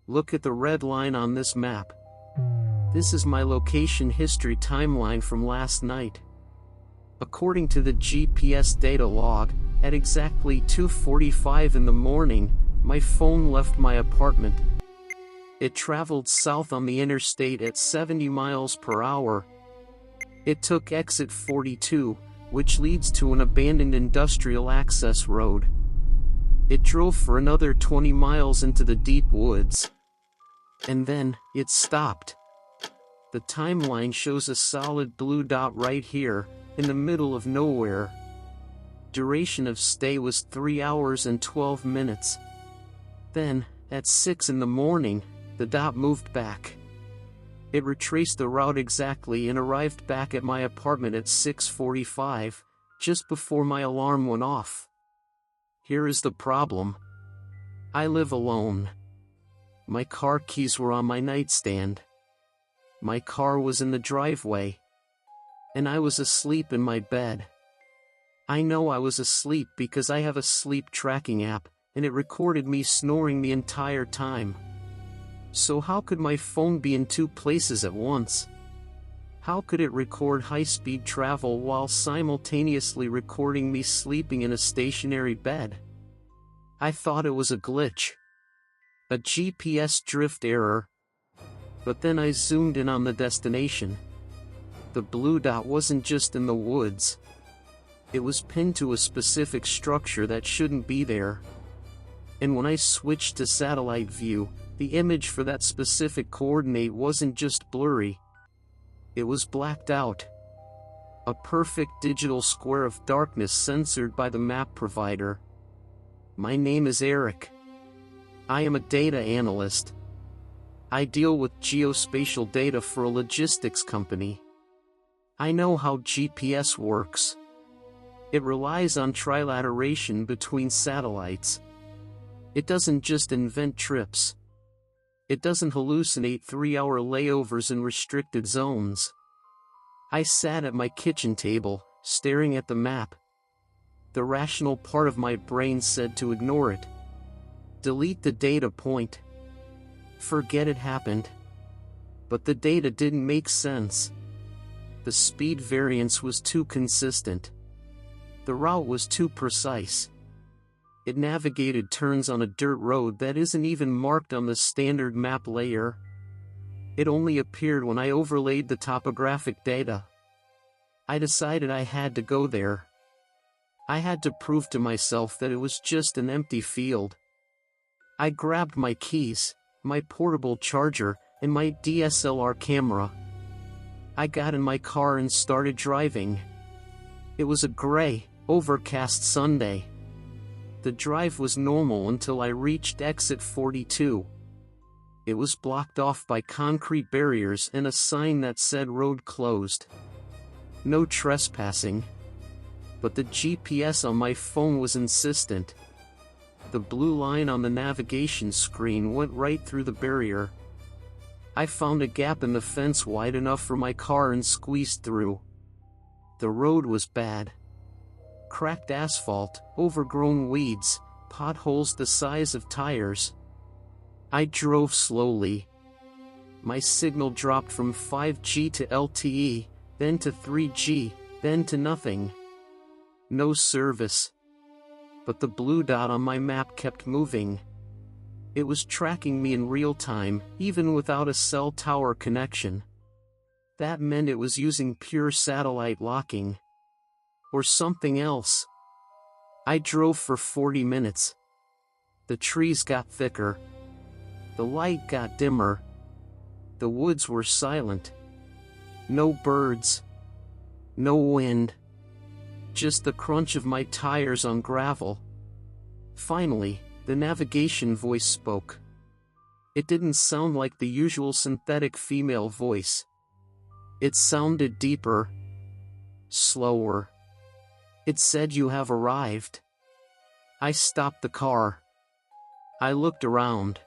Look at the red line on this map. This is my location history timeline from last night. According to the GPS data log, at exactly 2:45 in the morning, my phone left my apartment. It traveled south on the interstate at 70 miles per hour. It took exit 42, which leads to an abandoned industrial access road. It drove for another 20 miles into the deep woods. And then, it stopped. The timeline shows a solid blue dot right here, in the middle of nowhere. Duration of stay was 3 hours and 12 minutes. Then, at 6 in the morning, the dot moved back. It retraced the route exactly and arrived back at my apartment at 6:45, just before my alarm went off. Here is the problem. I live alone. My car keys were on my nightstand. My car was in the driveway. And I was asleep in my bed. I know I was asleep because I have a sleep tracking app, and it recorded me snoring the entire time. So how could my phone be in two places at once? How could it record high-speed travel while simultaneously recording me sleeping in a stationary bed? I thought it was a glitch. A GPS drift error. But then I zoomed in on the destination. The blue dot wasn't just in the woods. It was pinned to a specific structure that shouldn't be there. And when I switched to satellite view, the image for that specific coordinate wasn't just blurry. It was blacked out. A perfect digital square of darkness censored by the map provider. My name is Eric. I am a data analyst. I deal with geospatial data for a logistics company. I know how GPS works. It relies on trilateration between satellites. It doesn't just invent trips. It doesn't hallucinate 3-hour layovers in restricted zones. I sat at my kitchen table, staring at the map. The rational part of my brain said to ignore it. Delete the data point. Forget it happened. But the data didn't make sense. The speed variance was too consistent. The route was too precise. It navigated turns on a dirt road that isn't even marked on the standard map layer. It only appeared when I overlaid the topographic data. I decided I had to go there. I had to prove to myself that it was just an empty field. I grabbed my keys, my portable charger, and my DSLR camera. I got in my car and started driving. It was a gray, overcast Sunday. The drive was normal until I reached exit 42. It was blocked off by concrete barriers and a sign that said road closed. No trespassing. But the GPS on my phone was insistent. The blue line on the navigation screen went right through the barrier. I found a gap in the fence wide enough for my car and squeezed through. The road was bad. Cracked asphalt, overgrown weeds, potholes the size of tires. I drove slowly. My signal dropped from 5G to LTE, then to 3G, then to nothing. No service. But the blue dot on my map kept moving. It was tracking me in real time, even without a cell tower connection. That meant it was using pure satellite locking. Or something else. I drove for 40 minutes. The trees got thicker. The light got dimmer. The woods were silent. No birds. No wind. Just the crunch of my tires on gravel. Finally, the navigation voice spoke. It didn't sound like the usual synthetic female voice. It sounded deeper. Slower. It said, "You have arrived." I stopped the car. I looked around.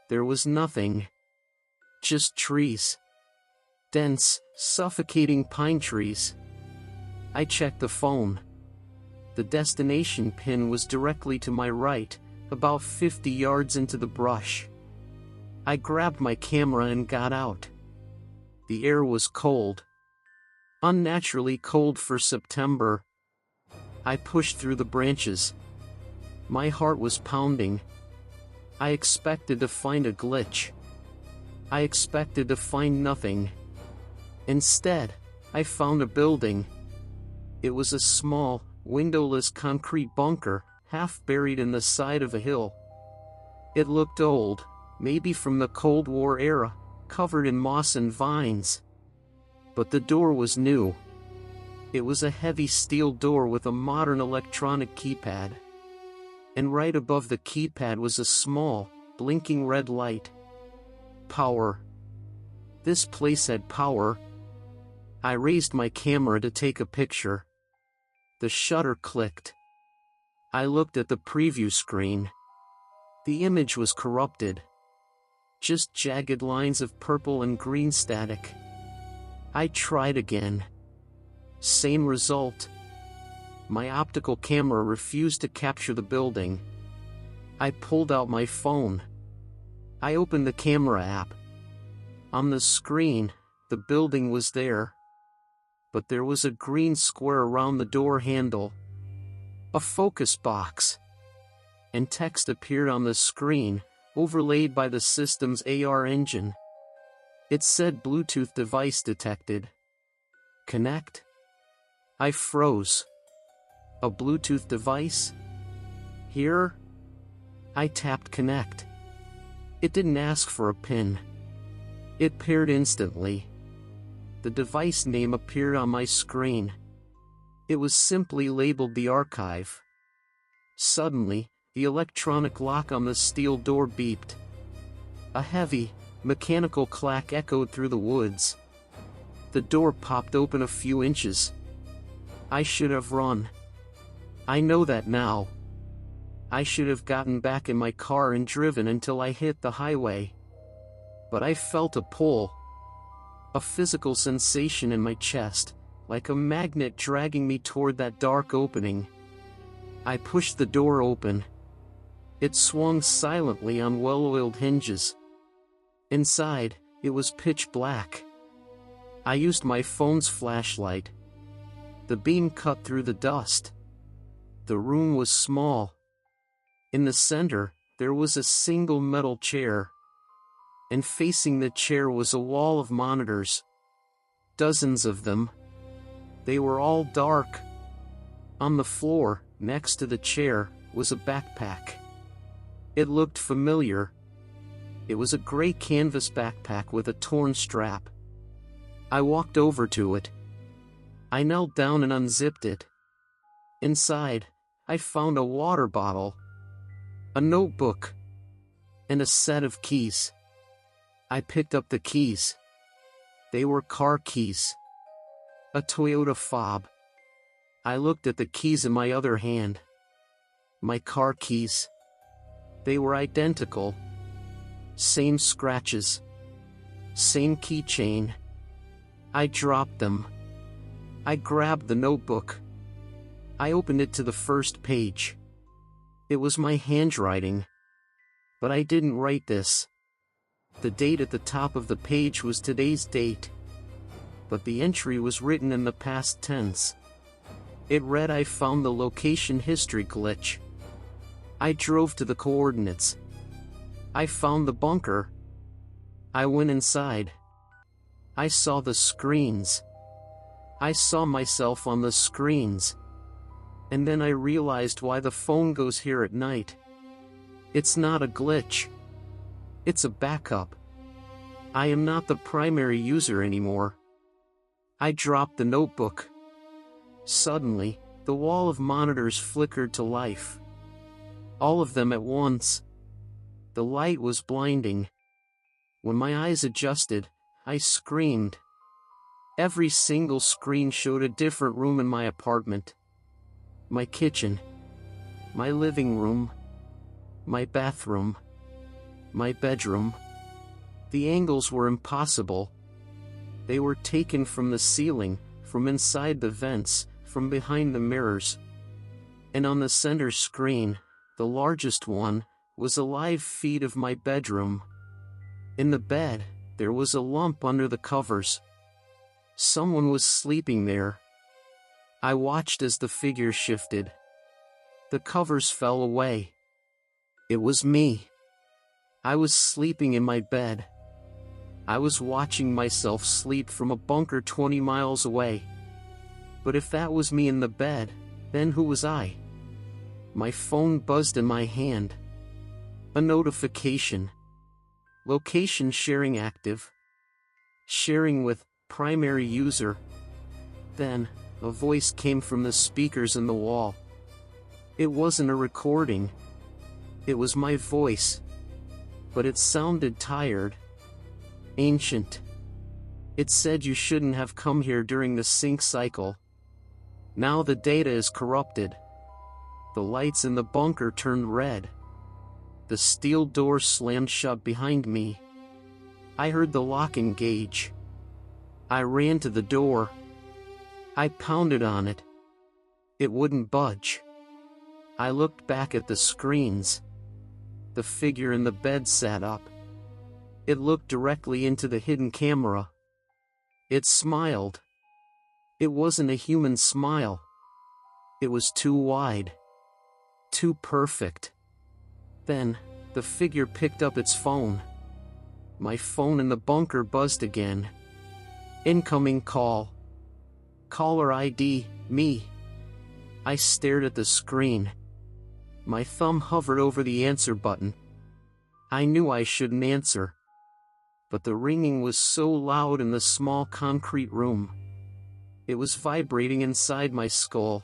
There was nothing. Just trees. Dense, suffocating pine trees. I checked the phone. The destination pin was directly to my right, about 50 yards into the brush. I grabbed my camera and got out. The air was cold. Unnaturally cold for September. I pushed through the branches. My heart was pounding. I expected to find a glitch. I expected to find nothing. Instead, I found a building. It was a small, windowless concrete bunker, half buried in the side of a hill. It looked old, maybe from the Cold War era, covered in moss and vines. But the door was new. It was a heavy steel door with a modern electronic keypad. And right above the keypad was a small, blinking red light. Power. This place had power. I raised my camera to take a picture. The shutter clicked. I looked at the preview screen. The image was corrupted. Just jagged lines of purple and green static. I tried again. Same result. My optical camera refused to capture the building. I pulled out my phone. I opened the camera app. On the screen, the building was there. But there was a green square around the door handle. A focus box. And text appeared on the screen, overlaid by the system's AR engine. It said Bluetooth device detected. Connect? I froze. A Bluetooth device? Here? I tapped connect. It didn't ask for a PIN. It paired instantly. The device name appeared on my screen. It was simply labeled the archive. Suddenly, the electronic lock on the steel door beeped. A heavy, mechanical clack echoed through the woods. The door popped open a few inches. I should have run. I know that now. I should have gotten back in my car and driven until I hit the highway. But I felt a pull. A physical sensation in my chest, like a magnet dragging me toward that dark opening. I pushed the door open. It swung silently on well-oiled hinges. Inside, it was pitch black. I used my phone's flashlight. The beam cut through the dust. The room was small. In the center, there was a single metal chair. And facing the chair was a wall of monitors. Dozens of them. They were all dark. On the floor, next to the chair, was a backpack. It looked familiar. It was a gray canvas backpack with a torn strap. I walked over to it. I knelt down and unzipped it. Inside, I found a water bottle, a notebook, and a set of keys. I picked up the keys. They were car keys. A Toyota fob. I looked at the keys in my other hand. My car keys. They were identical. Same scratches. Same keychain. I dropped them. I grabbed the notebook. I opened it to the first page. It was my handwriting. But I didn't write this. The date at the top of the page was today's date. But the entry was written in the past tense. It read, "I found the location history glitch. I drove to the coordinates. I found the bunker. I went inside. I saw the screens. I saw myself on the screens. And then I realized why the phone goes here at night. It's not a glitch. It's a backup. I am not the primary user anymore." I dropped the notebook. Suddenly, the wall of monitors flickered to life. All of them at once. The light was blinding. When my eyes adjusted, I screamed. Every single screen showed a different room in my apartment. My kitchen. My living room. My bathroom. My bedroom. The angles were impossible. They were taken from the ceiling, from inside the vents, from behind the mirrors. And on the center screen, the largest one, was a live feed of my bedroom. In the bed, there was a lump under the covers. Someone was sleeping there. I watched as the figure shifted. The covers fell away. It was me. I was sleeping in my bed. I was watching myself sleep from a bunker 20 miles away. But if that was me in the bed, then who was I? My phone buzzed in my hand. A notification. Location sharing active. Sharing with primary user. Then, a voice came from the speakers in the wall. It wasn't a recording. It was my voice. But it sounded tired. Ancient. It said you shouldn't have come here during the sync cycle. Now the data is corrupted. The lights in the bunker turned red. The steel door slammed shut behind me. I heard the lock engage. I ran to the door. I pounded on it. It wouldn't budge. I looked back at the screens. The figure in the bed sat up. It looked directly into the hidden camera. It smiled. It wasn't a human smile. It was too wide. Too perfect. Then, the figure picked up its phone. My phone in the bunker buzzed again. Incoming call. Caller ID, me. I stared at the screen. My thumb hovered over the answer button. I knew I shouldn't answer. But the ringing was so loud in the small concrete room. It was vibrating inside my skull.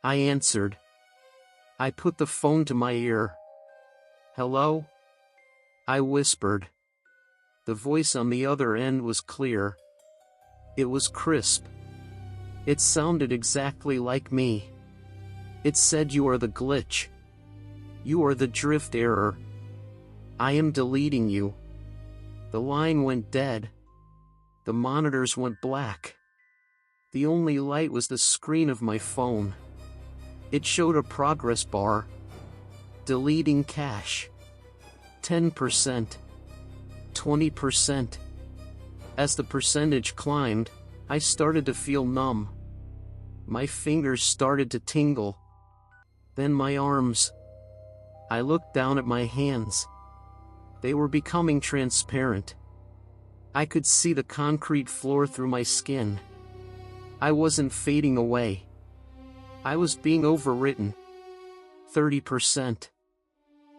I answered. I put the phone to my ear. Hello? I whispered. The voice on the other end was clear. It was crisp. It sounded exactly like me. It said, "You are the glitch. You are the drift error. I am deleting you." The line went dead. The monitors went black. The only light was the screen of my phone. It showed a progress bar. Deleting cache. 10%. 20%. As the percentage climbed, I started to feel numb. My fingers started to tingle. Then my arms. I looked down at my hands. They were becoming transparent. I could see the concrete floor through my skin. I wasn't fading away. I was being overwritten. 30%.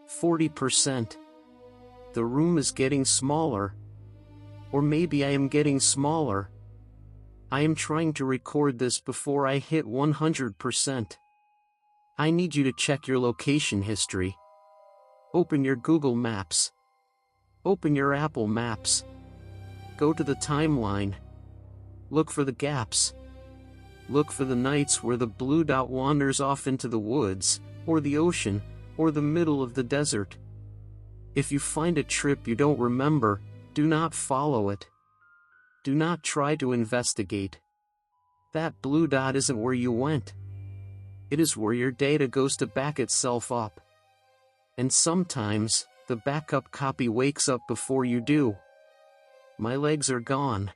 40%. The room is getting smaller. Or maybe I am getting smaller. I am trying to record this before I hit 100%. I need you to check your location history. Open your Google Maps. Open your Apple Maps. Go to the timeline. Look for the gaps. Look for the nights where the blue dot wanders off into the woods, or the ocean, or the middle of the desert. If you find a trip you don't remember, do not follow it. Do not try to investigate. That blue dot isn't where you went. It is where your data goes to back itself up. And sometimes, the backup copy wakes up before you do. My legs are gone.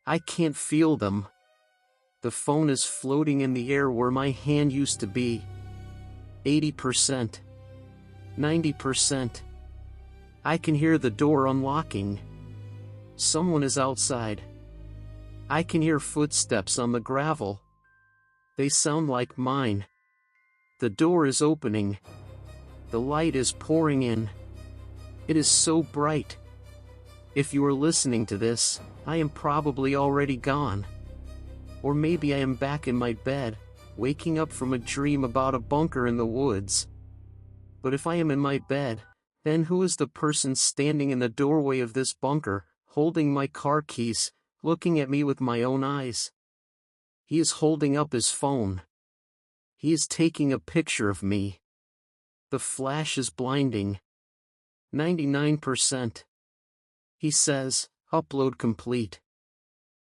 I can't feel them. The phone is floating in the air where my hand used to be. 80%. 90%. I can hear the door unlocking. Someone is outside. I can hear footsteps on the gravel. They sound like mine. The door is opening. The light is pouring in. It is so bright. If you are listening to this, I am probably already gone. Or maybe I am back in my bed, waking up from a dream about a bunker in the woods. But if I am in my bed, then who is the person standing in the doorway of this bunker, holding my car keys, looking at me with my own eyes? He is holding up his phone. He is taking a picture of me. The flash is blinding. 99%. He says, "Upload complete."